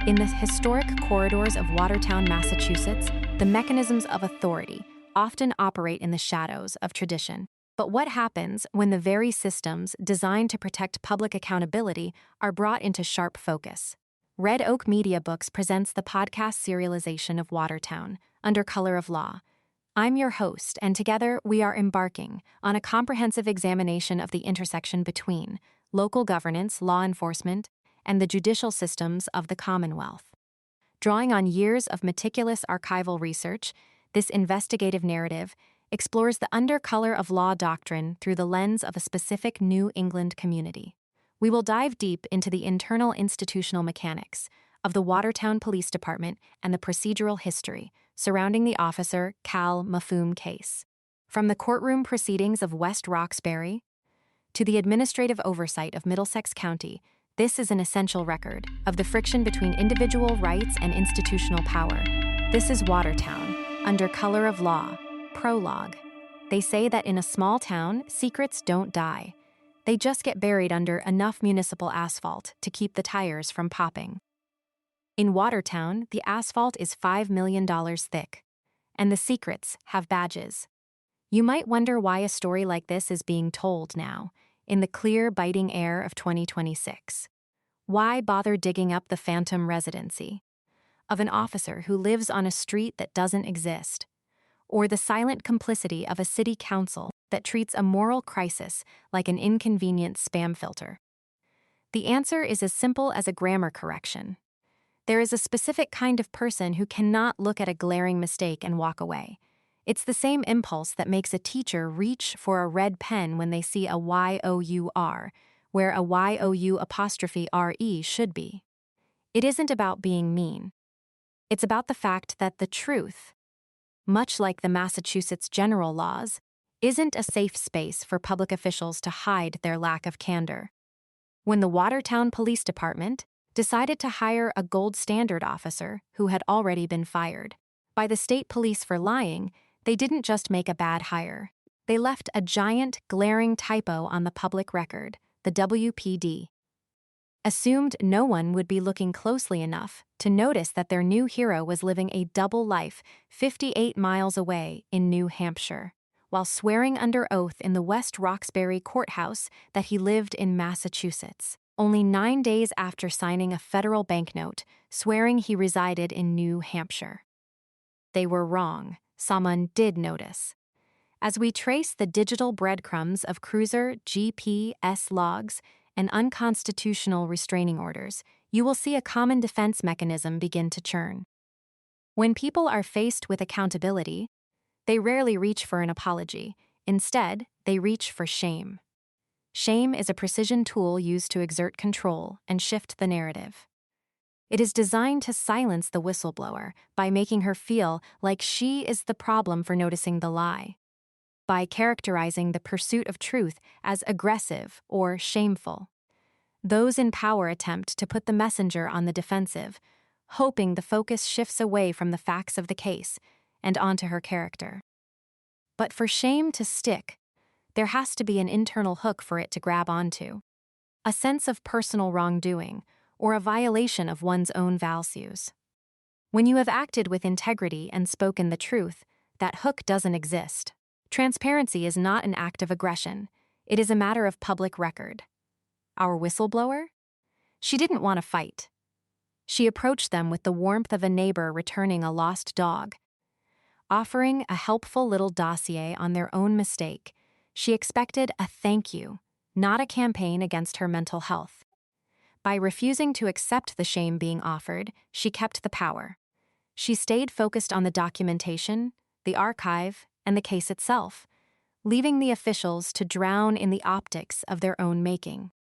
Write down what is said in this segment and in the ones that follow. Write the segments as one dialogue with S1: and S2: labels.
S1: In the historic corridors of Watertown, Massachusetts, the mechanisms of authority often operate in the shadows of tradition. But what happens when the very systems designed to protect public accountability are brought into sharp focus? Red Oak Media Books presents the podcast serialization of Watertown, Under Color of Law. I'm your host, and together we are embarking on a comprehensive examination of the intersection between local governance, law enforcement, and the judicial systems of the Commonwealth. Drawing on years of meticulous archival research, this investigative narrative explores the undercolor of law doctrine through the lens of a specific New England community. We will dive deep into the internal institutional mechanics of the Watertown Police Department and the procedural history surrounding the Officer Khalil Mafhoum case. From the courtroom proceedings of West Roxbury to the administrative oversight of Middlesex County, this is an essential record of the friction between individual rights and institutional power. This is Watertown, Under Color of Law, Prologue. They say that in a small town, secrets don't die. They just get buried under enough municipal asphalt to keep the tires from popping. In Watertown, the asphalt is $5 million thick, and the secrets have badges. You might wonder why a story like this is being told now, in the clear, biting air of 2026. Why bother digging up the phantom residency of an officer who lives on a street that doesn't exist, or the silent complicity of a city council that treats a moral crisis like an inconvenient spam filter? The answer is as simple as a grammar correction. There is a specific kind of person who cannot look at a glaring mistake and walk away. It's the same impulse that makes a teacher reach for a red pen when they see a Y-O-U-R, where a Y-O-U''RE should be. It isn't about being mean. It's about the fact that the truth, much like the Massachusetts general laws, isn't a safe space for public officials to hide their lack of candor. When the Watertown Police Department decided to hire a gold standard officer who had already been fired by the state police for lying, they didn't just make a bad hire. They left a giant, glaring typo on the public record. The WPD assumed no one would be looking closely enough to notice that their new hero was living a double life 58 miles away in New Hampshire, while swearing under oath in the West Roxbury courthouse that he lived in Massachusetts, only 9 days after signing a federal banknote swearing he resided in New Hampshire. They were wrong. Someone did notice. As we trace the digital breadcrumbs of cruiser GPS logs and unconstitutional restraining orders, you will see a common defense mechanism begin to churn. When people are faced with accountability, they rarely reach for an apology. Instead, they reach for shame. Shame is a precision tool used to exert control and shift the narrative. It is designed to silence the whistleblower by making her feel like she is the problem for noticing the lie, by characterizing the pursuit of truth as aggressive or shameful. Those in power attempt to put the messenger on the defensive, hoping the focus shifts away from the facts of the case and onto her character. But for shame to stick, there has to be an internal hook for it to grab onto. A sense of personal wrongdoing, or a violation of one's own values. When you have acted with integrity and spoken the truth, that hook doesn't exist. Transparency is not an act of aggression. It is a matter of public record. Our whistleblower? She didn't want to fight. She approached them with the warmth of a neighbor returning a lost dog. Offering a helpful little dossier on their own mistake, she expected a thank you, not a campaign against her mental health. By refusing to accept the shame being offered, she kept the power. She stayed focused on the documentation, the archive, and the case itself, leaving the officials to drown in the optics of their own making.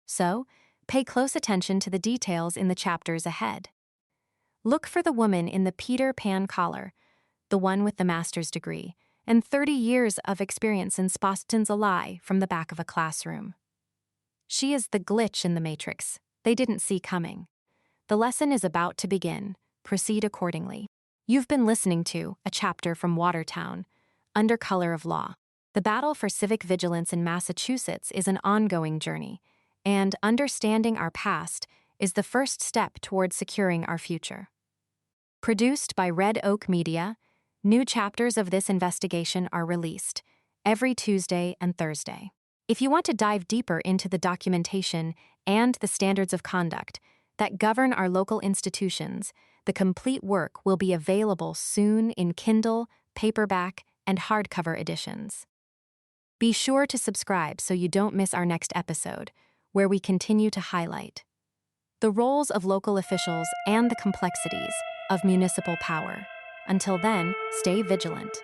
S1: So, pay close attention to the details in the chapters ahead. Look for the woman in the Peter Pan collar, the one with the master's degree, and 30 years of experience in Boston's a lie from the back of a classroom. She is the glitch in the matrix they didn't see coming. The lesson is about to begin. Proceed accordingly. You've been listening to a chapter from Watertown, Under Color of Law. The battle for civic vigilance in Massachusetts is an ongoing journey, and understanding our past is the first step toward securing our future. Produced by Red Oak Media, new chapters of this investigation are released every Tuesday and Thursday. If you want to dive deeper into the documentation and the standards of conduct that govern our local institutions, the complete work will be available soon in Kindle, paperback, and hardcover editions. Be sure to subscribe so you don't miss our next episode, where we continue to highlight the roles of local officials and the complexities of municipal power. Until then, stay vigilant.